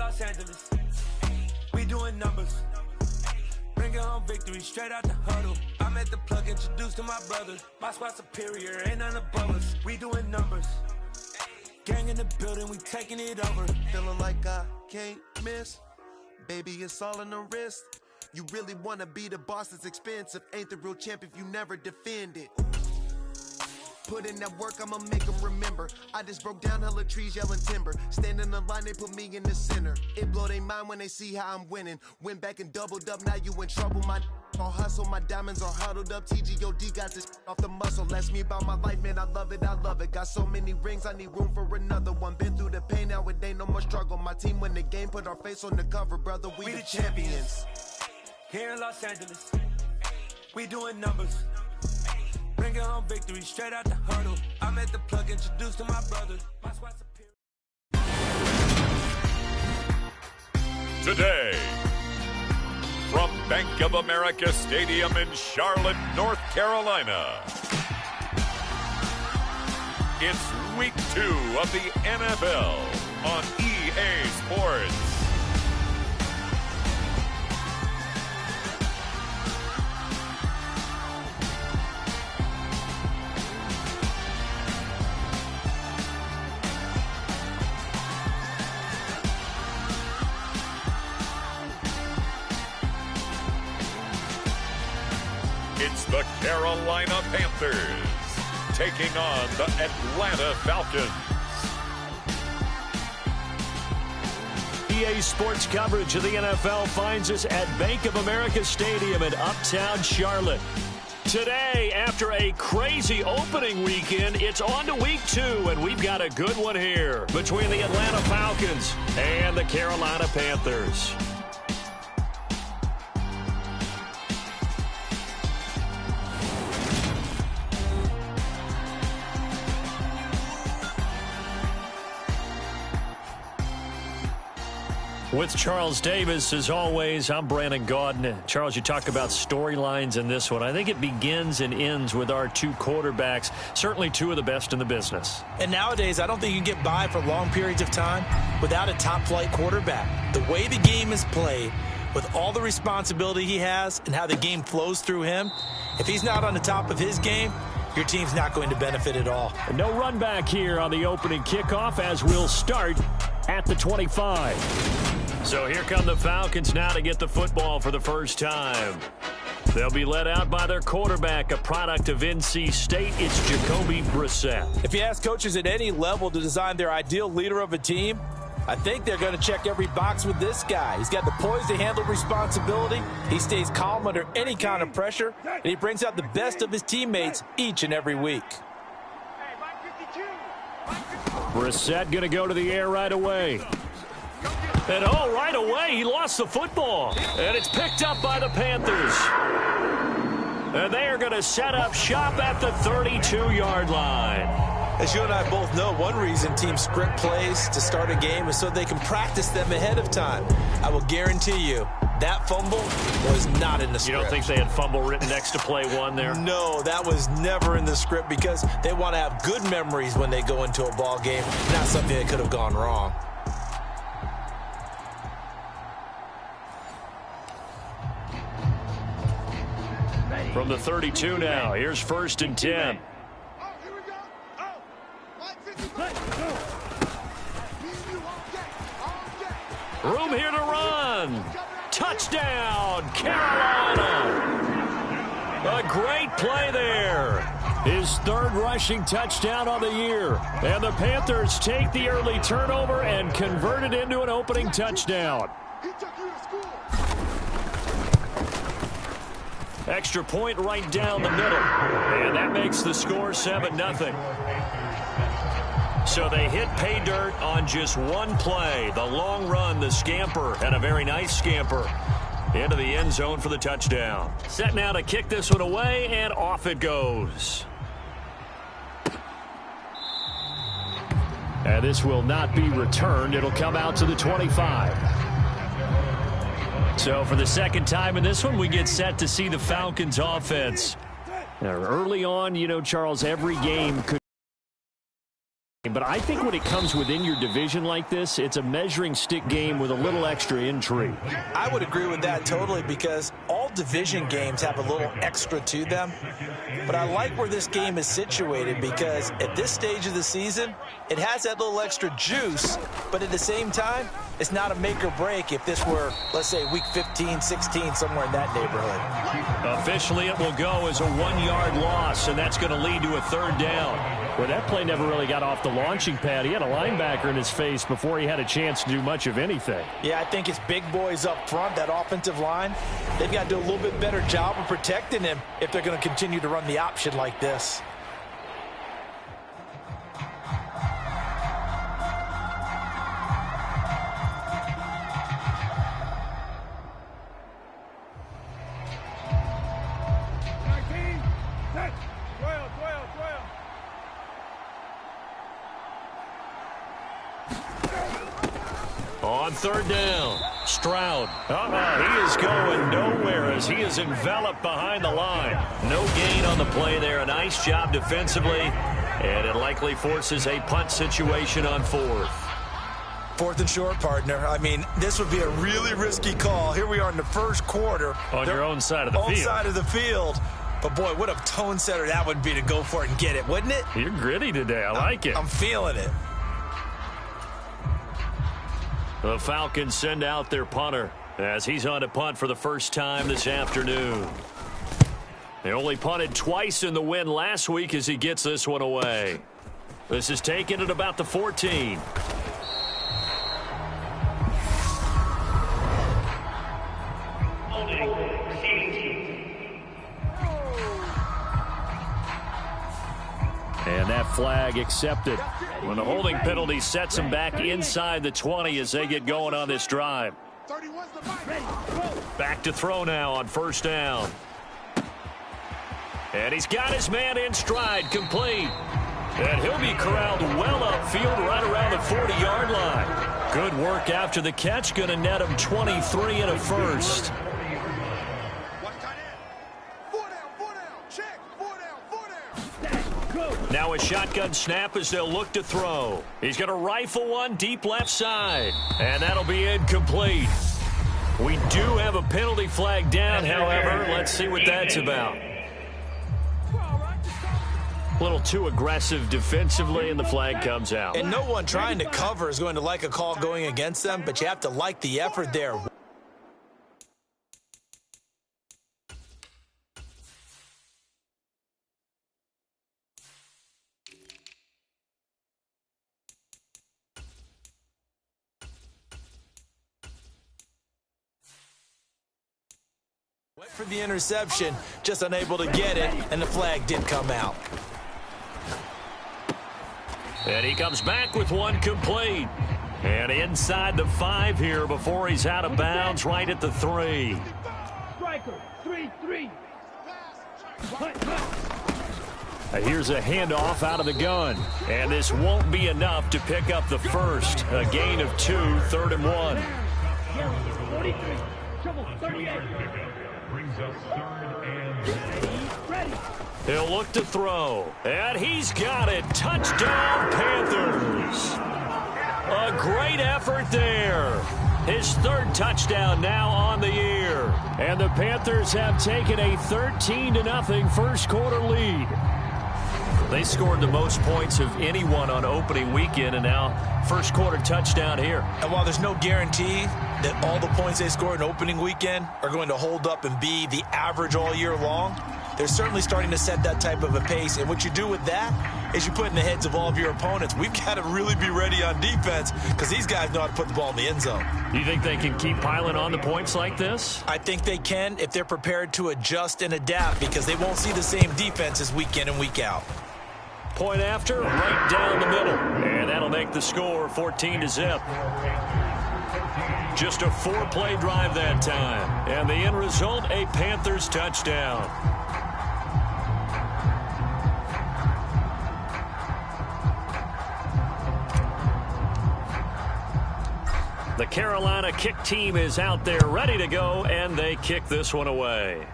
Los Angeles, we doing numbers. Bringing home victory straight out the huddle. I'm at the plug, introduced to my brothers. My squad superior, ain't none above us. We doing numbers. Gang in the building, we taking it over. Feeling like I can't miss. Baby, it's all in the wrist. You really wanna be the boss, it's expensive. Ain't the real champ if you never defend it. Put in that work, I'ma make them remember. I just broke down hella trees, yelling timber. Stand in the line, they put me in the center. It blow their mind when they see how I'm winning. Went back and doubled up, now you in trouble. My all hustle, my diamonds are huddled up. TGOD got this off the muscle. That's me about my life, man, I love it, I love it. Got so many rings, I need room for another one. Been through the pain, now it ain't no more struggle. My team win the game, put our face on the cover, brother, we the champions. Here in Los Angeles, we doing numbers. Bringing home victory straight out the huddle. I'm at the plug, introduced to my brothers. My squad superior. Today, from Bank of America Stadium in Charlotte, North Carolina, it's Week 2 of the NFL on EA Sports. It's the Carolina Panthers taking on the Atlanta Falcons. EA Sports coverage of the NFL finds us at Bank of America Stadium in Uptown Charlotte. Today, after a crazy opening weekend, it's on to Week 2, and we've got a good one here between the Atlanta Falcons and the Carolina Panthers. With Charles Davis, as always, I'm Brandon Gaudin. Charles, you talk about storylines in this one. I think it begins and ends with our two quarterbacks, certainly two of the best in the business. And nowadays, I don't think you can get by for long periods of time without a top-flight quarterback. The way the game is played, with all the responsibility he has and how the game flows through him, if he's not on the top of his game, your team's not going to benefit at all. And no run back here on the opening kickoff, as we'll start at the 25. So here come the Falcons now to get the football for the first time. They'll be led out by their quarterback, a product of NC State. It's Jacoby Brissett. If you ask coaches at any level to design their ideal leader of a team, I think they're going to check every box with this guy. He's got the poise to handle responsibility. He stays calm under any kind of pressure, and he brings out the best of his teammates each and every week. Brissett going to go to the air right away. And right away, he lost the football. And it's picked up by the Panthers. And they are going to set up shop at the 32-yard line. As you and I both know, one reason teams script plays to start a game is so they can practice them ahead of time. I will guarantee you that fumble was not in the script. You don't think they had fumble written next to play one there? No, that was never in the script because they want to have good memories when they go into a ball game, not something that could have gone wrong. From the 32 now, here's 1st and 10. Room here to run. Touchdown, Carolina. A great play there. His third rushing touchdown on the year. And the Panthers take the early turnover and convert it into an opening touchdown. Extra point right down the middle. And that makes the score 7-0. So they hit pay dirt on just one play. The long run, the scamper, and a very nice scamper into the end zone for the touchdown. Set now to kick this one away, and off it goes. And this will not be returned. It'll come out to the 25. So for the second time in this one, we get set to see the Falcons offense. Now, early on, you know, Charles, every game could, but I think when it comes within your division like this, it's a measuring stick game with a little extra intrigue. I would agree with that totally, because all division games have a little extra to them. But I like where this game is situated, because at this stage of the season, it has that little extra juice, but at the same time, it's not a make or break if this were, let's say, week 15, 16, somewhere in that neighborhood. Officially, it will go as a 1-yard loss, and that's going to lead to a third down. Well, that play never really got off the launching pad. He had a linebacker in his face before he had a chance to do much of anything. Yeah, I think it's big boys up front, that offensive line. They've got to do a little bit better job of protecting him if they're going to continue to run the option like this. On third down, Stroud. He is going nowhere as he is enveloped behind the line. No gain on the play there. A nice job defensively, and it likely forces a punt situation on fourth. Fourth and short, partner. I mean, this would be a really risky call. Here we are in the first quarter. On your own side of the field. Own side of the field. But, boy, what a tone setter that would be to go for it and get it, wouldn't it? You're gritty today. I like it. I'm feeling it. The Falcons send out their punter as he's on to punt for the first time this afternoon. They only punted twice in the win last week as he gets this one away. This is taken at about the 14. And that flag accepted. When the holding penalty sets him back inside the 20 as they get going on this drive. Back to throw now on first down. And he's got his man in stride, complete. And he'll be corralled well upfield right around the 40-yard line. Good work after the catch, going to net him 23 and a first. Now a shotgun snap as they'll look to throw. He's going to rifle one deep left side. And that'll be incomplete. We do have a penalty flag down, however. Let's see what that's about. A little too aggressive defensively, and the flag comes out. And no one trying to cover is going to like a call going against them, but you have to like the effort there. Went for the interception, just unable to get it, and the flag did come out. And he comes back with one complete. And inside the 5 here before he's out of bounds right at the 3. Striker, 3-3. Here's a handoff out of the gun. And this won't be enough to pick up the first. A gain of 2, 3rd and 1. 43, trouble, 38. Brings us 3rd and Ready. He'll look to throw. And he's got it. Touchdown, Panthers. A great effort there. His 3rd touchdown now on the year. And the Panthers have taken a 13-0 first quarter lead. They scored the most points of anyone on opening weekend, and now first quarter touchdown here. And while there's no guarantee that all the points they scored in opening weekend are going to hold up and be the average all year long, they're certainly starting to set that type of a pace. And what you do with that is you put in the heads of all of your opponents, we've got to really be ready on defense because these guys know how to put the ball in the end zone. Do you think they can keep piling on the points like this? I think they can if they're prepared to adjust and adapt, because they won't see the same defenses week in and week out. Point after, right down the middle. And that'll make the score 14-0. Just a 4-play drive that time. And the end result, a Panthers touchdown. The Carolina kick team is out there ready to go, and they kick this one away.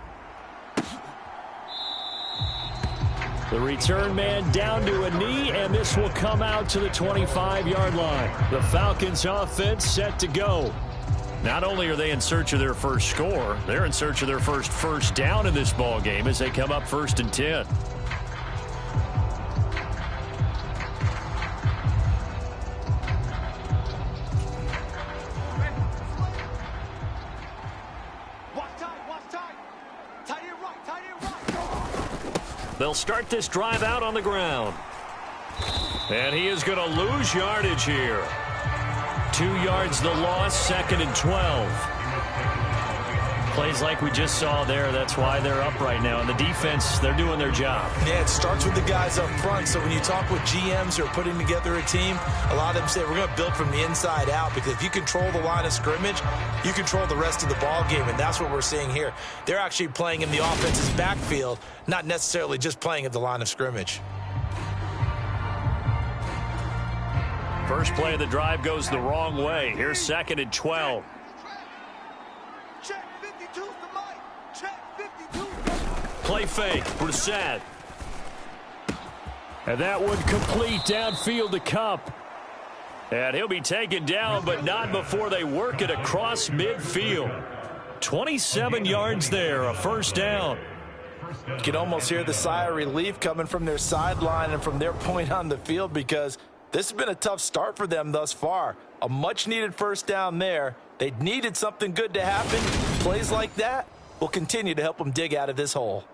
The return man down to a knee, and this will come out to the 25-yard line. The Falcons offense set to go. Not only are they in search of their first score, they're in search of their first down in this ball game as they come up 1st and 10. They'll start this drive out on the ground. And he is going to lose yardage here. 2 yards the loss, 2nd and 12. Plays like we just saw there. That's why they're up right now. And the defense, they're doing their job. Yeah, it starts with the guys up front. So when you talk with GMs who are putting together a team, a lot of them say we're going to build from the inside out, because if you control the line of scrimmage, you control the rest of the ball game. And that's what we're seeing here. They're actually playing in the offense's backfield, not necessarily just playing at the line of scrimmage. First play of the drive goes the wrong way. Here's 2nd and 12. Play fake, Brissett. And that one complete downfield to Cup. And he'll be taken down, but not before they work it across midfield. 27 yards there, a first down. You can almost hear the sigh of relief coming from their sideline and from their point on the field, because this has been a tough start for them thus far. A much-needed first down there. They needed something good to happen. Plays like that will continue to help them dig out of this hole.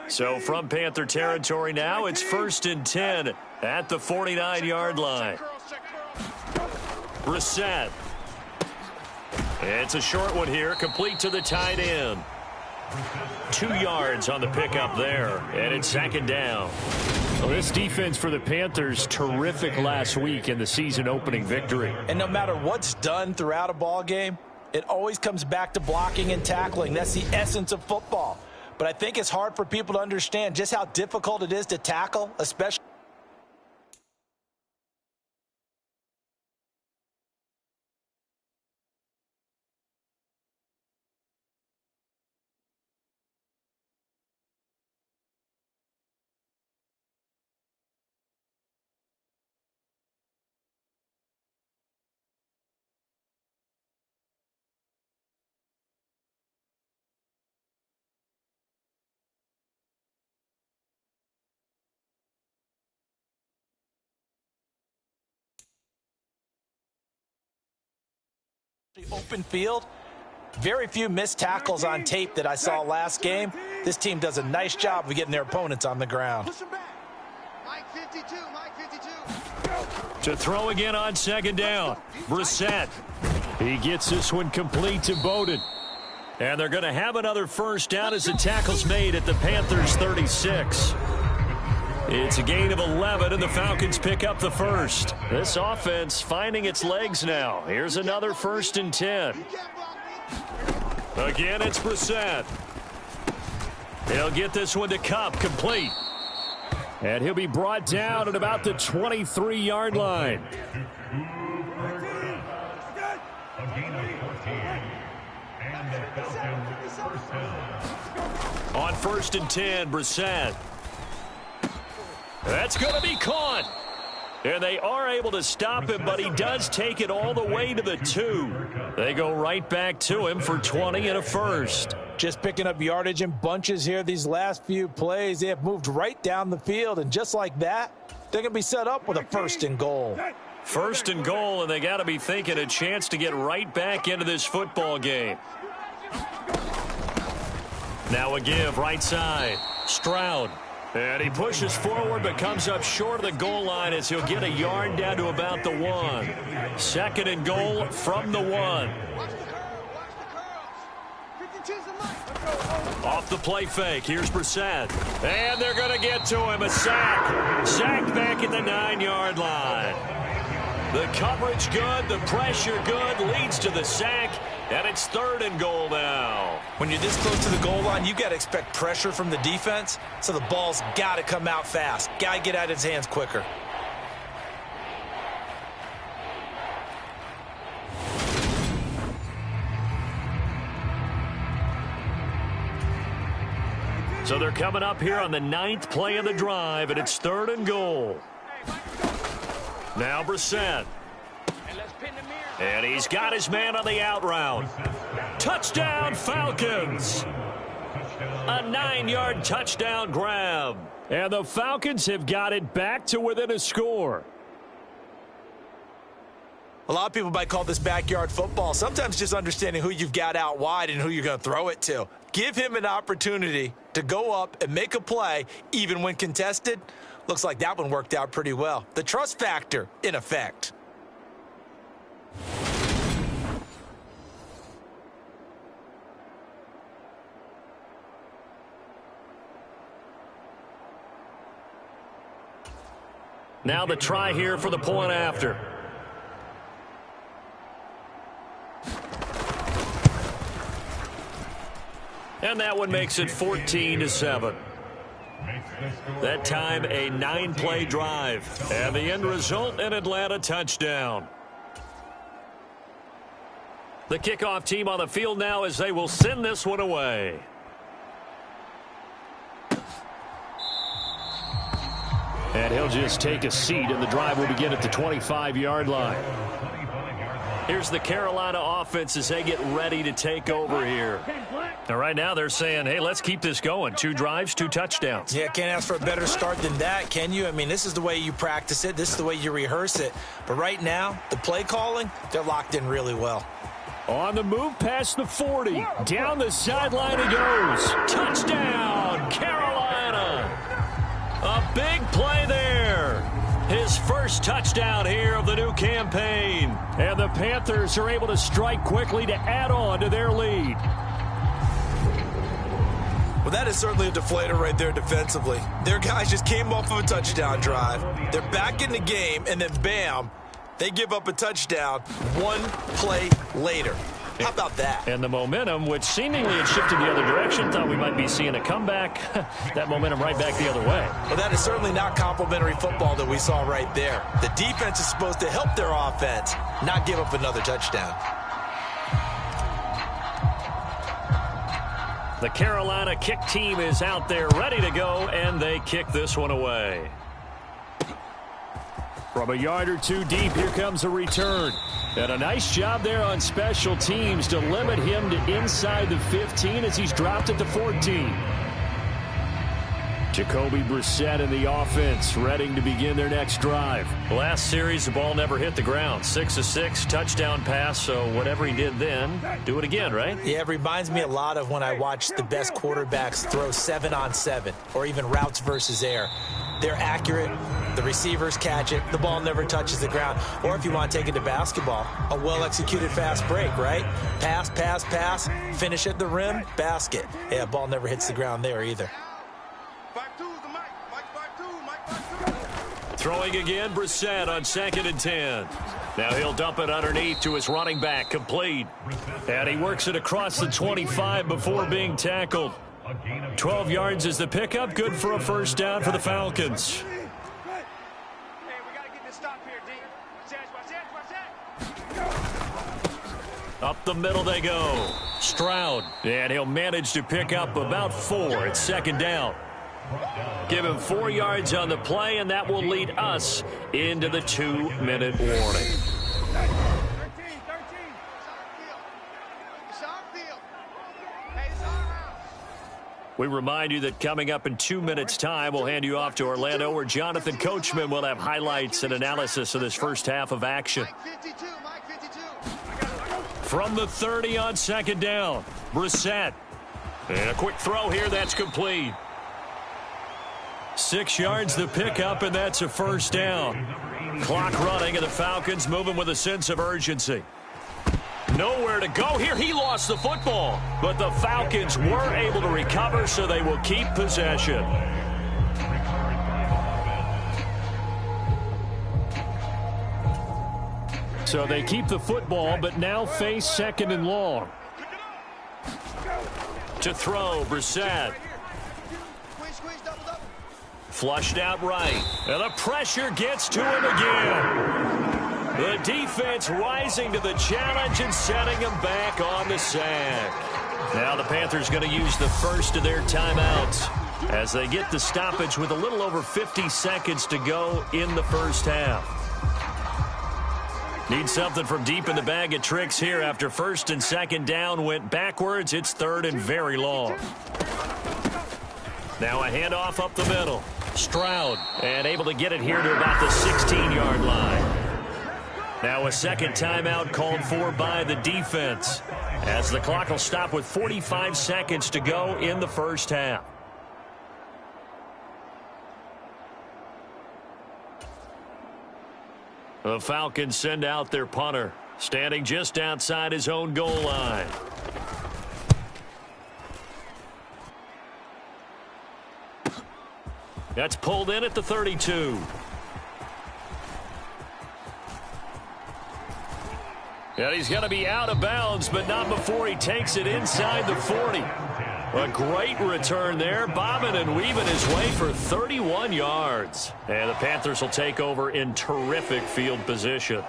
So from Panther territory now, it's 1st and 10 at the 49-yard line. Brissett. It's a short one here, complete to the tight end. 2 yards on the pickup there, and it's 2nd down. Well, this defense for the Panthers, terrific last week in the season-opening victory. And no matter what's done throughout a ball game, it always comes back to blocking and tackling. That's the essence of football. But I think it's hard for people to understand just how difficult it is to tackle, especially. Open field. Very few missed tackles on tape that I saw last game. This team does a nice job of getting their opponents on the ground. To throw again on 2nd down. Brissett. He gets this one complete to Bowden. And they're going to have another first down as the tackle's made at the Panthers' 36. It's a gain of 11, and the Falcons pick up the first. This offense finding its legs now. Here's another 1st and 10. Again, it's Brissett. He'll get this one to Cup, complete. And he'll be brought down at about the 23-yard line. On 1st and 10, Brissett. That's going to be caught. And they are able to stop him, but he does take it all the way to the 2. They go right back to him for 20 and a first. Just picking up yardage in bunches here these last few plays. They have moved right down the field, and just like that, they're going to be set up with a 1st and goal. 1st and goal, and they got to be thinking a chance to get right back into this football game. Now a give, right side. Stroud. And he pushes forward but comes up short of the goal line as he'll get a yard down to about the 1. 2nd and goal from the 1. Off the play fake. Here's Brissett. And they're going to get to him. A sack. Sacked back at the 9-yard line. The coverage good. The pressure good. Leads to the sack. And it's 3rd and goal now. When you're this close to the goal line, you got to expect pressure from the defense. So the ball's got to come out fast. Got to get out of his hands quicker. So they're coming up here on the 9th play of the drive, and it's 3rd and goal. Now Brissett. And he's got his man on the out route. Touchdown, Falcons! A 9-yard touchdown grab. And the Falcons have got it back to within a score. A lot of people might call this backyard football. Sometimes just understanding who you've got out wide and who you're going to throw it to. Give him an opportunity to go up and make a play, even when contested. Looks like that one worked out pretty well. The trust factor in effect. Now the try here for the point after. And that one makes it 14-7. That time a 9-play drive. And the end result, an Atlanta touchdown. The kickoff team on the field now as they will send this one away. And he'll just take a seat, and the drive will begin at the 25-yard line. Here's the Carolina offense as they get ready to take over here. Now, right now they're saying, hey, let's keep this going. 2 drives, 2 touchdowns. Yeah, can't ask for a better start than that, can you? I mean, this is the way you practice it. This is the way you rehearse it. But right now, the play calling, they're locked in really well. On the move past the 40. Down the sideline he goes. Touchdown, Carolina. A big play there. His first touchdown here of the new campaign. And the Panthers are able to strike quickly to add on to their lead. Well, that is certainly a deflator right there defensively. Their guys just came off of a touchdown drive. They're back in the game, and then bam, they give up a touchdown 1 play later. How about that? And the momentum, which seemingly had shifted the other direction, thought we might be seeing a comeback. That momentum right back the other way. Well, that is certainly not complimentary football that we saw right there. The defense is supposed to help their offense, not give up another touchdown. The Carolina kick team is out there ready to go, and they kick this one away. From a yard or 2 deep, here comes a return. And a nice job there on special teams to limit him to inside the 15 as he's dropped at the 14. Jacoby Brissett in the offense, ready to begin their next drive. Last series, the ball never hit the ground. 6 of 6, touchdown pass, so whatever he did then, do it again, right? Yeah, it reminds me a lot of when I watched the best quarterbacks throw 7-on-7 or even routes versus air. They're accurate. The receivers catch it. The ball never touches the ground. Or if you want to take it to basketball, a well-executed fast break, right? Pass, pass, pass, finish at the rim, basket. Yeah, ball never hits the ground there either. Throwing again, Brissett on 2nd and 10. Now he'll dump it underneath to his running back, complete. And he works it across the 25 before being tackled. 12 yards is the pickup, good for a first down for the Falcons. Up the middle they go. Stroud, and he'll manage to pick up about 4 at 2nd down. Give him 4 yards on the play, and that will lead us into the 2-minute warning. We remind you that coming up in 2 minutes' time, we'll hand you off to Orlando, where Jonathan Coachman will have highlights and analysis of this first half of action. From the 30 on 2nd down, Brissett. And a quick throw here, that's complete. 6 yards the pickup, and that's a first down. Clock running, and the Falcons moving with a sense of urgency. Nowhere to go here. He lost the football, but the Falcons were able to recover, so they will keep possession. So they keep the football, but now face 2nd and long. To throw, Brissett. Flushed out right. And the pressure gets to him again. The defense rising to the challenge and setting him back on the sack. Now the Panthers going to use the first of their timeouts as they get the stoppage with a little over 50 seconds to go in the first half. Need something from deep in the bag of tricks here after first and second down went backwards. It's third and very long. Now a handoff up the middle. Stroud, and able to get it here to about the 16-yard line. Now a second timeout called for by the defense, as the clock will stop with 45 seconds to go in the first half. The Falcons send out their punter, standing just outside his own goal line. That's pulled in at the 32. And he's going to be out of bounds, but not before he takes it inside the 40. A great return there, bobbing and weaving his way for 31 yards. And the Panthers will take over in terrific field position.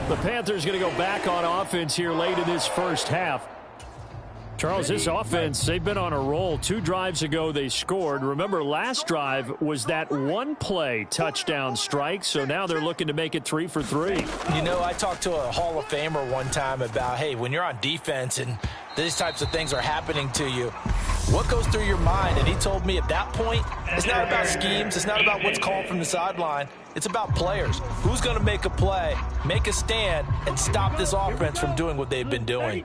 The Panthers going to go back on offense here late in this first half. Charles, this offense, they've been on a roll. 2 drives ago, they scored. Remember, last drive was that one-play touchdown strike, so now they're looking to make it 3 for 3. You know, I talked to a Hall of Famer one time about, hey, when you're on defense and these types of things are happening to you, what goes through your mind? And he told me at that point, it's not about schemes. It's not about what's called from the sideline. It's about players. Who's going to make a play, make a stand, and stop this offense from doing what they've been doing?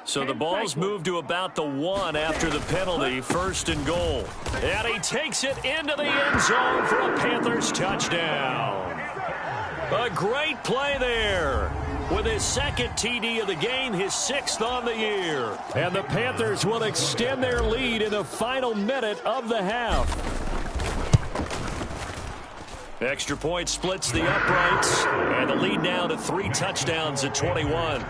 So the ball's moved to about the 1 after the penalty, first and goal. And he takes it into the end zone for a Panthers touchdown. A great play there. With his second TD of the game, his 6th on the year. And the Panthers will extend their lead in the final minute of the half. Extra point splits the uprights. And the lead now to 3 touchdowns at 21.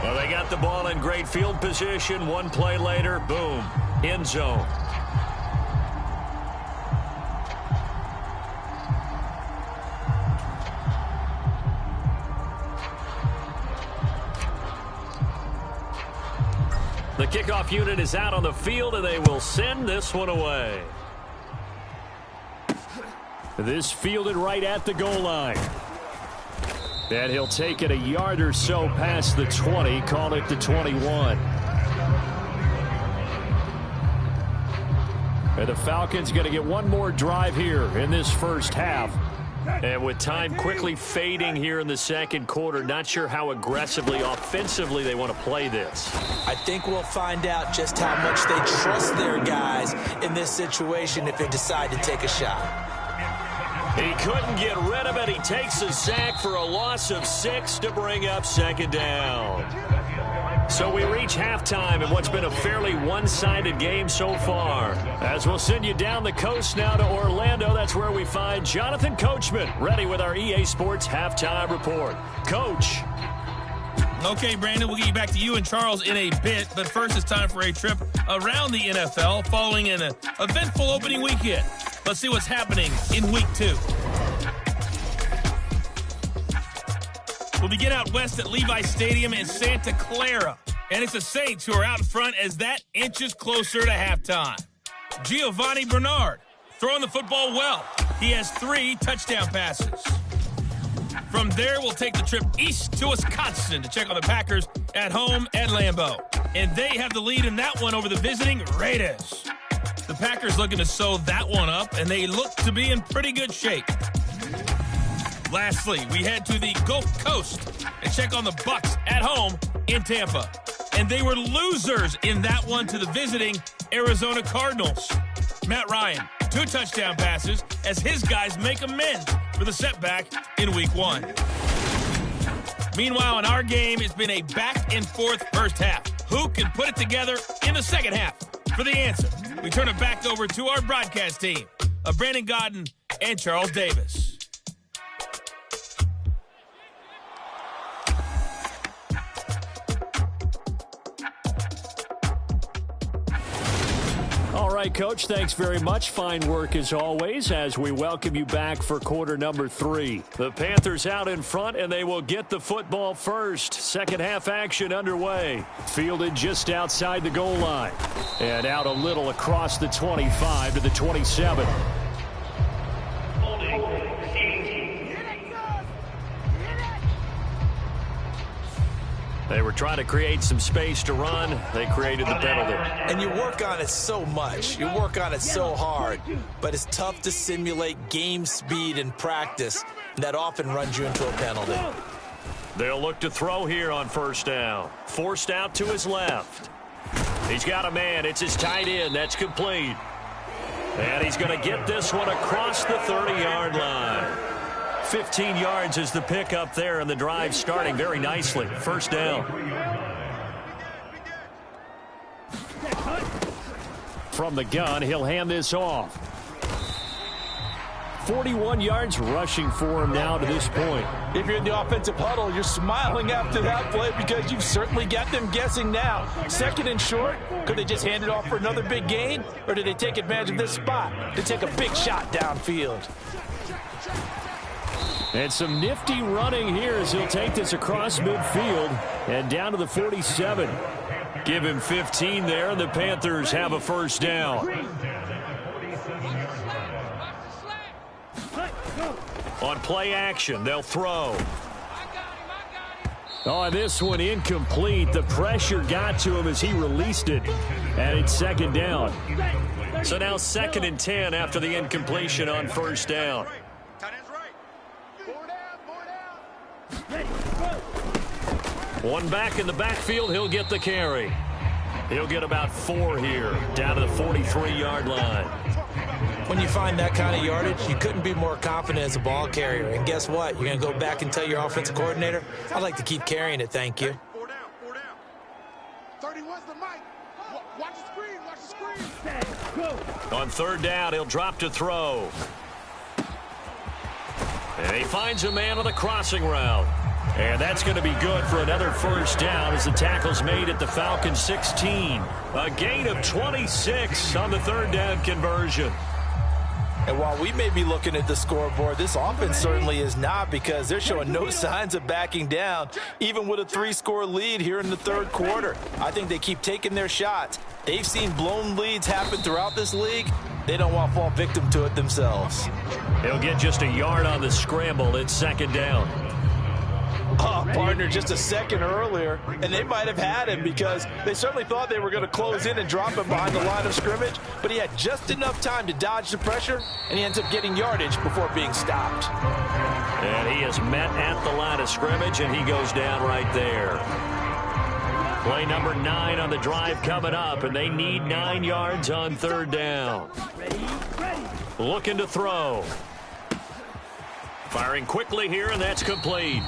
Well, they got the ball in great field position. One play later, boom, end zone. The kickoff unit is out on the field, and they will send this one away. This fielded right at the goal line. And he'll take it a yard or so past the 20, call it the 21. And the Falcons going to get one more drive here in this first half. And with time quickly fading here in the second quarter, not sure how aggressively, offensively they want to play this. I think we'll find out just how much they trust their guys in this situation if they decide to take a shot. He couldn't get rid of it. He takes a sack for a loss of 6 to bring up second down. So we reach halftime in what's been a fairly one-sided game so far. As we'll send you down the coast now to Orlando, that's where we find Jonathan Coachman, ready with our EA Sports Halftime Report. Coach. Okay, Brandon, we'll get you back to you and Charles in a bit, but first it's time for a trip around the NFL following an eventful opening weekend. Let's see what's happening in Week 2. We'll begin out west at Levi Stadium in Santa Clara, and it's the Saints who are out in front as that inches closer to halftime. Giovanni Bernard throwing the football well. He has 3 touchdown passes. From there, we'll take the trip east to Wisconsin to check on the Packers at home at Lambeau. And they have the lead in that one over the visiting Raiders. The Packers looking to sew that one up, and they look to be in pretty good shape. Lastly, we head to the Gulf Coast and check on the Bucs at home in Tampa. And they were losers in that one to the visiting Arizona Cardinals. Matt Ryan, 2 touchdown passes as his guys make amends for the setback in Week 1. Meanwhile, in our game, it's been a back-and-forth first half. Who can put it together in the second half? For the answer, we turn it back over to our broadcast team of Brandon Godden and Charles Davis. All right, Coach, thanks very much. Fine work as always as we welcome you back for quarter number 3. The Panthers out in front, and they will get the football first. Second half action underway. Fielded just outside the goal line. And out a little across the 25 to the 27. They were trying to create some space to run. They created the penalty. And you work on it so much. You work on it so hard. But it's tough to simulate game speed in practice. That often runs you into a penalty. They'll look to throw here on first down. Forced out to his left. He's got a man. It's his tight end. That's complete. And he's going to get this one across the 30-yard line. 15 yards is the pickup there, and the drive starting very nicely. First down. From the gun, he'll hand this off. 41 yards rushing for him now to this point. If you're in the offensive huddle, you're smiling after that play because you've certainly got them guessing now. Second and short, could they just hand it off for another big gain? Or did they take advantage of this spot to take a big shot downfield? And some nifty running here as he'll take this across midfield and down to the 47. Give him 15 there, and the Panthers have a first down. On play action, they'll throw. Oh, this one incomplete. The pressure got to him as he released it. And it's second down. So now 2nd and 10 after the incompletion on first down. One back in the backfield, he'll get the carry. He'll get about 4 here, down to the 43-yard line. When you find that kind of yardage, you couldn't be more confident as a ball carrier. And guess what? You're going to go back and tell your offensive coordinator, I'd like to keep carrying it, thank you. 31's the mic. Watch the screen. On third down, he'll drop to throw. And he finds a man on the crossing route. And that's going to be good for another first down as the tackle's made at the Falcons 16. A gain of 26 on the third down conversion. And while we may be looking at the scoreboard, this offense certainly is not, because they're showing no signs of backing down, even with a 3-score lead here in the third quarter. I think they keep taking their shots. They've seen blown leads happen throughout this league. They don't want to fall victim to it themselves. He'll get just a yard on the scramble. It's second down. Partner, just a second earlier, and they might have had him because they certainly thought they were going to close in and drop him behind the line of scrimmage, but he had just enough time to dodge the pressure, and he ends up getting yardage before being stopped. And he is met at the line of scrimmage, and he goes down right there. Play number 9 on the drive coming up, and they need 9 yards on third down. Looking to throw. Firing quickly here, and that's complete.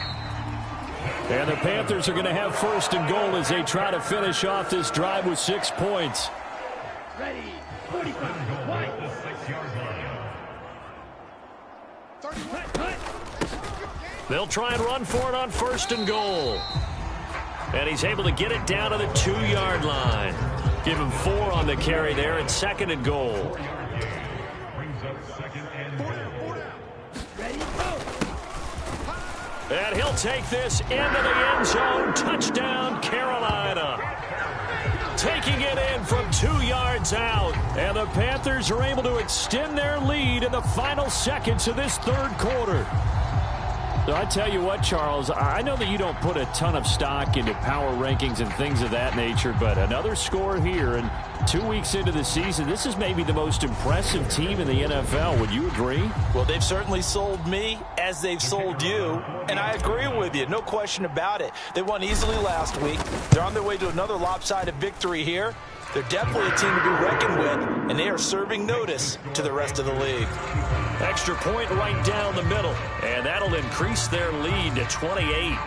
And the Panthers are going to have first and goal as they try to finish off this drive with 6 points. Ready, 45, They'll try and run for it on first and goal. And he's able to get it down to the 2-yard line. Give him 4 on the carry there at 2nd and goal. And he'll take this into the end zone. Touchdown, Carolina. Taking it in from 2 yards out. And the Panthers are able to extend their lead in the final seconds of this third quarter. So I tell you what, Charles, I know that you don't put a ton of stock into power rankings and things of that nature, but another score here, and 2 weeks into the season, this is maybe the most impressive team in the NFL. Would you agree? Well, they've certainly sold me as they've sold you, and I agree with you, no question about it. They won easily last week. They're on their way to another lopsided victory here. They're definitely a team to be reckoned with, and they are serving notice to the rest of the league. Extra point right down the middle, and that'll increase their lead to 28.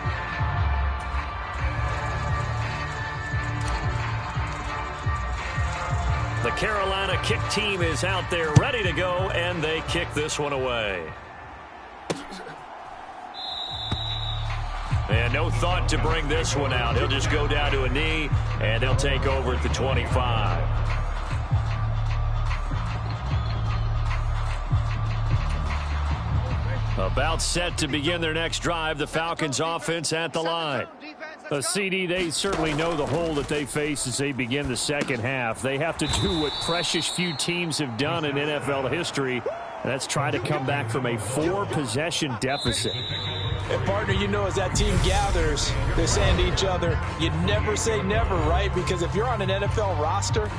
The Carolina kick team is out there ready to go, and they kick this one away. And no thought to bring this one out. He'll just go down to a knee, and they'll take over at the 25. About set to begin their next drive, the Falcons offense at the line. CD, they certainly know the hole that they face as they begin the second half. They have to do what precious few teams have done in NFL history, and that's try to come back from a 4-possession deficit. And partner, you know, as that team gathers, they're saying to each other, you never say never, right? Because if you're on an NFL roster,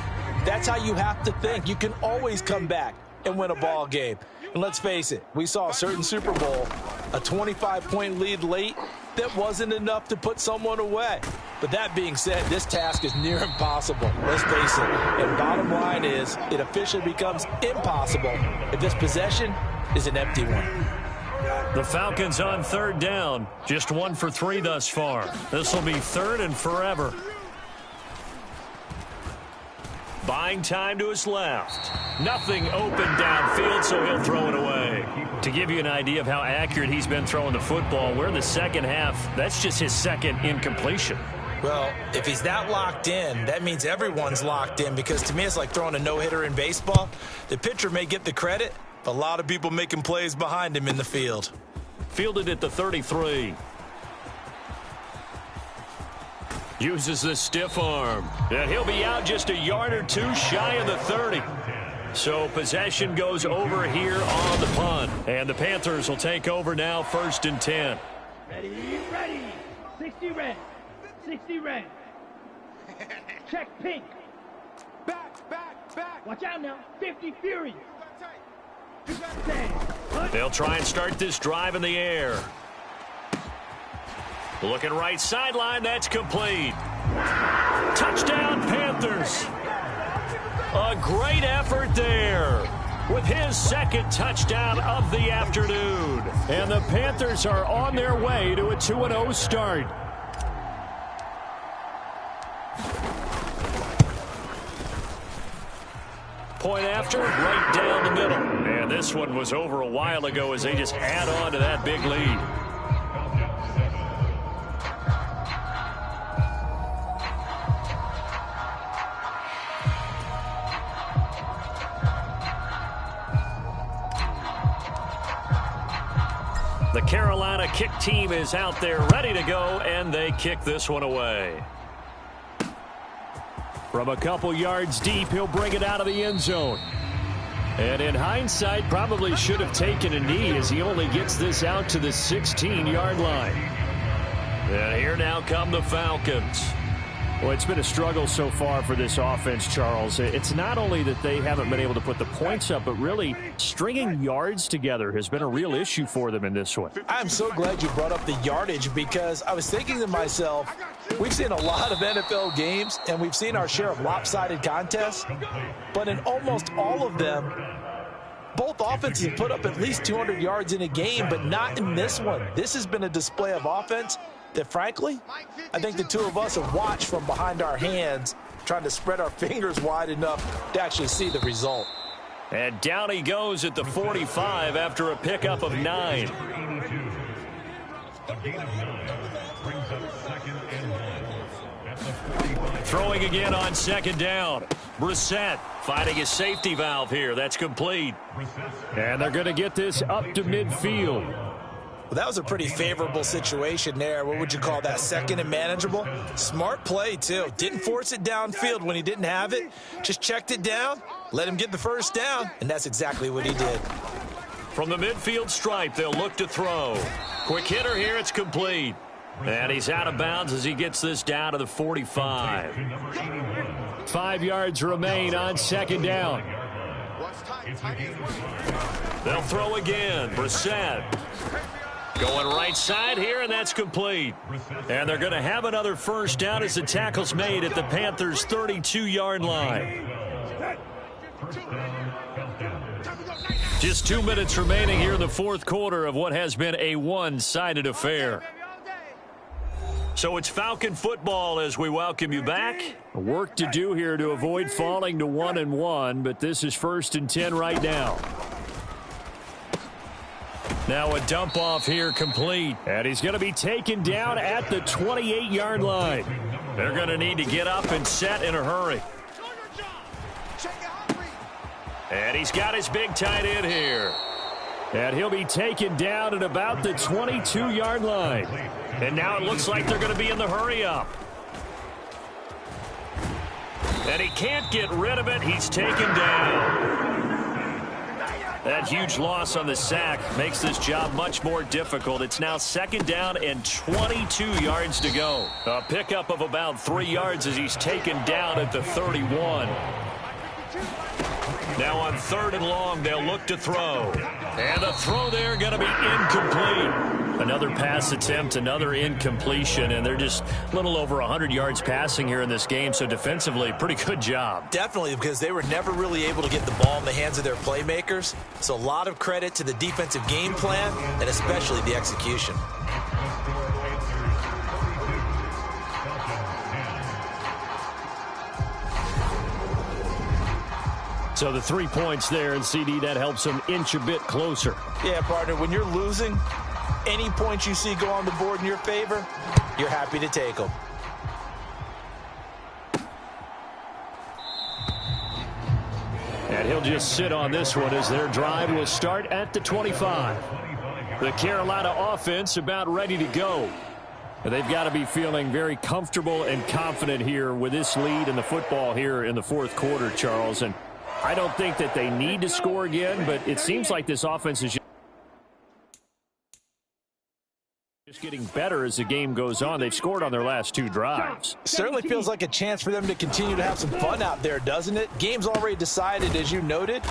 that's how you have to think. You can always come back and win a ball game. And let's face it, we saw a certain Super Bowl, a 25-point lead late that wasn't enough to put someone away. But that being said, this task is near impossible. Let's face it. And bottom line is, it officially becomes impossible if this possession is an empty one. The Falcons on third down, just 1 for 3 thus far. This will be third and forever. Buying time to his left. Nothing open downfield, so he'll throw it away. To give you an idea of how accurate he's been throwing the football, we're in the second half. That's just his second incompletion. Well, if he's that locked in, that means everyone's locked in, because to me it's like throwing a no-hitter in baseball. The pitcher may get the credit, but a lot of people making plays behind him in the field. Fielded at the 33. Uses the stiff arm. And he'll be out just a yard or two shy of the 30. So possession goes over here on the punt. And the Panthers will take over now, 1st and 10. Ready. 60 red. 60 red. Check pink. Back. Watch out now. 50 fury. They'll try and start this drive in the air. Looking right sideline, that's complete. Touchdown, Panthers. A great effort there with his second touchdown of the afternoon. And the Panthers are on their way to a 2-0 start. Point after, right down the middle. And this one was over a while ago as they just add on to that big lead. The Carolina kick team is out there ready to go, and they kick this one away. From a couple yards deep, he'll bring it out of the end zone. And in hindsight, probably should have taken a knee as he only gets this out to the 16-yard line. And here now come the Falcons. Well, it's been a struggle so far for this offense, Charles. It's not only that they haven't been able to put the points up, but really stringing yards together has been a real issue for them in this one. I'm so glad you brought up the yardage, because I was thinking to myself, we've seen a lot of NFL games, and we've seen our share of lopsided contests, but in almost all of them, both offenses put up at least 200 yards in a game, but not in this one. This has been a display of offense that, frankly, I think the two of us have watched from behind our hands, trying to spread our fingers wide enough to actually see the result. And down he goes at the 45 after a pickup of 9. Throwing again on 2nd down. Brissett finding his safety valve here. That's complete. And they're going to get this up to midfield. Well, that was a pretty favorable situation there. What would you call that? 2nd and manageable? Smart play, too. Didn't force it downfield when he didn't have it. Just checked it down, let him get the first down, and that's exactly what he did. From the midfield stripe, they'll look to throw. Quick hitter here, it's complete. And he's out of bounds as he gets this down to the 45. 5 yards remain on 2nd down. They'll throw again. Brissett. Going right side here, and that's complete. And they're going to have another first down as the tackle's made at the Panthers' 32-yard line. Just 2 minutes remaining here in the 4th quarter of what has been a one-sided affair. So it's Falcon football as we welcome you back. Work to do here to avoid falling to 1-1, but this is 1st and 10 right now. Now a dump off here complete. And he's going to be taken down at the 28-yard line. They're going to need to get up and set in a hurry. And he's got his big tight end here. And he'll be taken down at about the 22-yard line. And now it looks like they're going to be in the hurry-up. And he can't get rid of it. He's taken down. That huge loss on the sack makes this job much more difficult. It's now 2nd down and 22 yards to go. A pickup of about 3 yards as he's taken down at the 31. Now on 3rd and long, they'll look to throw. And the throw there going to be incomplete. Another pass attempt, another incompletion, and they're just a little over 100 yards passing here in this game, so defensively, pretty good job. Definitely, because they were never really able to get the ball in the hands of their playmakers, so a lot of credit to the defensive game plan and especially the execution. So the 3 points there, and CD, that helps them inch a bit closer. Yeah, partner, when you're losing, any points you see go on the board in your favor, you're happy to take them. And he'll just sit on this one as their drive will start at the 25. The Carolina offense about ready to go. They've got to be feeling very comfortable and confident here with this lead in the football here in the 4th quarter, Charles. And I don't think that they need to score again, but it seems like this offense is just getting better as the game goes on. They've scored on their last 2 drives. Certainly feels like a chance for them to continue to have some fun out there, doesn't it? Game's already decided, as you noted,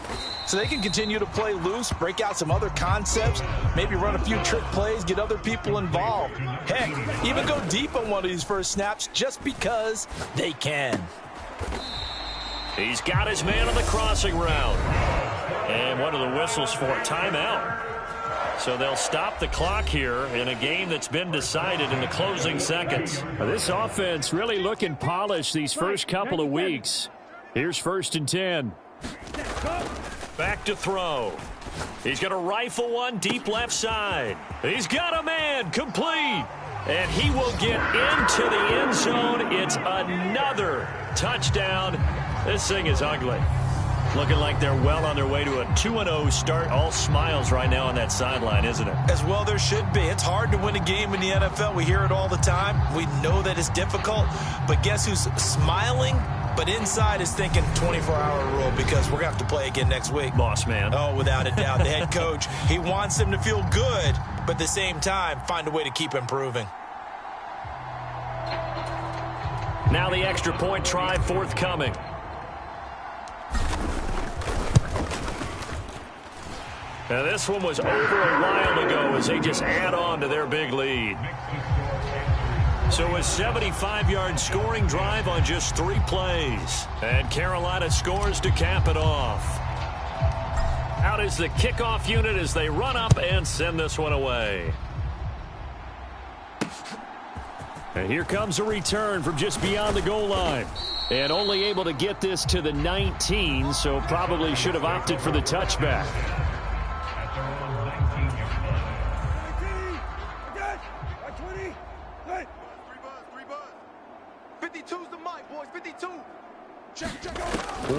so they can continue to play loose, break out some other concepts, maybe run a few trick plays, get other people involved. Heck, even go deep on one of these first snaps just because they can. He's got his man on the crossing route. And one of the whistles for timeout. So they'll stop the clock here in a game that's been decided in the closing seconds. This offense really looking polished these first couple of weeks. Here's 1st and 10. Back to throw. He's going to rifle one deep left side. He's got a man complete. And he will get into the end zone. It's another touchdown. This thing is ugly. Looking like they're well on their way to a 2-0 start. All smiles right now on that sideline, isn't it? As well there should be. It's hard to win a game in the NFL. We hear it all the time. We know that it's difficult. But guess who's smiling? But inside is thinking 24-hour rule because we're going to have to play again next week. Boss man. Oh, without a doubt. The head coach, he wants them to feel good, but at the same time, find a way to keep improving. Now the extra point try forthcoming. Now this one was over a while ago as they just add on to their big lead. So a 75-yard scoring drive on just 3 plays. And Carolina scores to cap it off. Out is the kickoff unit as they run up and send this one away. And here comes a return from just beyond the goal line. And only able to get this to the 19, so probably should have opted for the touchback.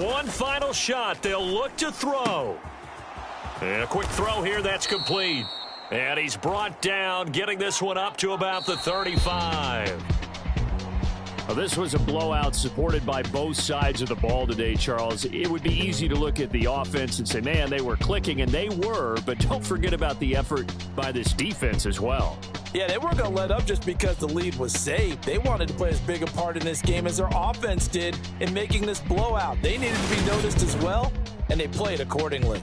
One final shot. They'll look to throw. And a quick throw here. That's complete. And he's brought down, getting this one up to about the 35. Well, this was a blowout supported by both sides of the ball today, Charles. It would be easy to look at the offense and say, man, they were clicking, and they were, but don't forget about the effort by this defense as well. Yeah, they weren't going to let up just because the lead was saved. They wanted to play as big a part in this game as their offense did in making this blowout. They needed to be noticed as well, and they played accordingly.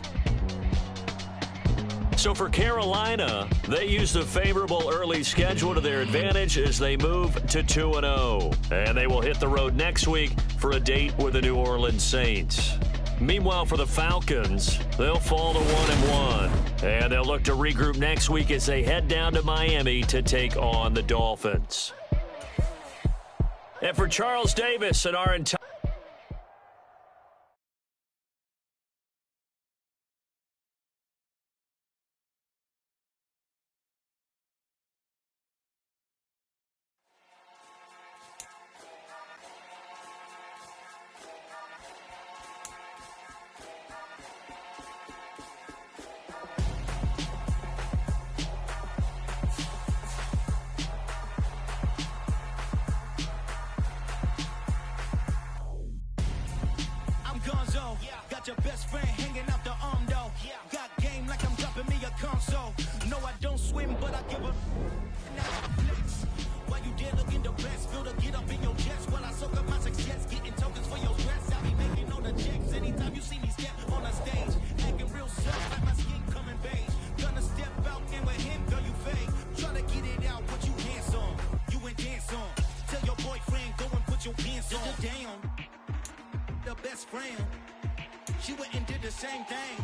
So for Carolina, they used a favorable early schedule to their advantage as they move to 2-0. And they will hit the road next week for a date with the New Orleans Saints. Meanwhile, for the Falcons, they'll fall to 1-1. And they'll look to regroup next week as they head down to Miami to take on the Dolphins. And for Charles Davis and our entire got your best friend hanging out the arm though. Got game like I'm dropping me a console. No, I don't swim, but I give a. Why you dare look in the best? Feel to get up in your chest while I soak up my success. Getting tokens for your stress. I be making all the checks anytime you see me step on the stage. Acting real soft like my skin coming beige. Gonna step out and with him, girl, you fake. Try to get it out, put you hands on. You and dance on. Tell your boyfriend, go and put your pants on. Down. The best friend. She went and did the same thing.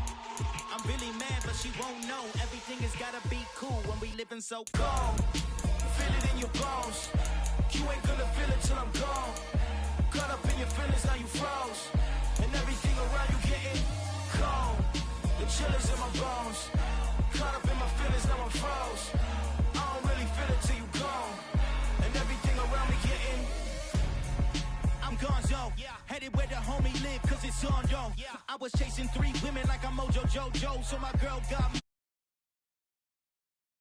I'm really mad, but she won't know. Everything has gotta be cool when we living so cold. Feel it in your bones. You ain't gonna feel it till I'm gone. Caught up in your feelings, now you froze. And everything around you getting cold. The chill is in my bones. Caught up in my feelings, now I'm froze. I don't really feel it till you gone. And everything around me getting. I'm gonzo. Headed where the homie live, cause it's on, yo. I was chasing 3 women like I'm Mojo Jojo, so my girl got me.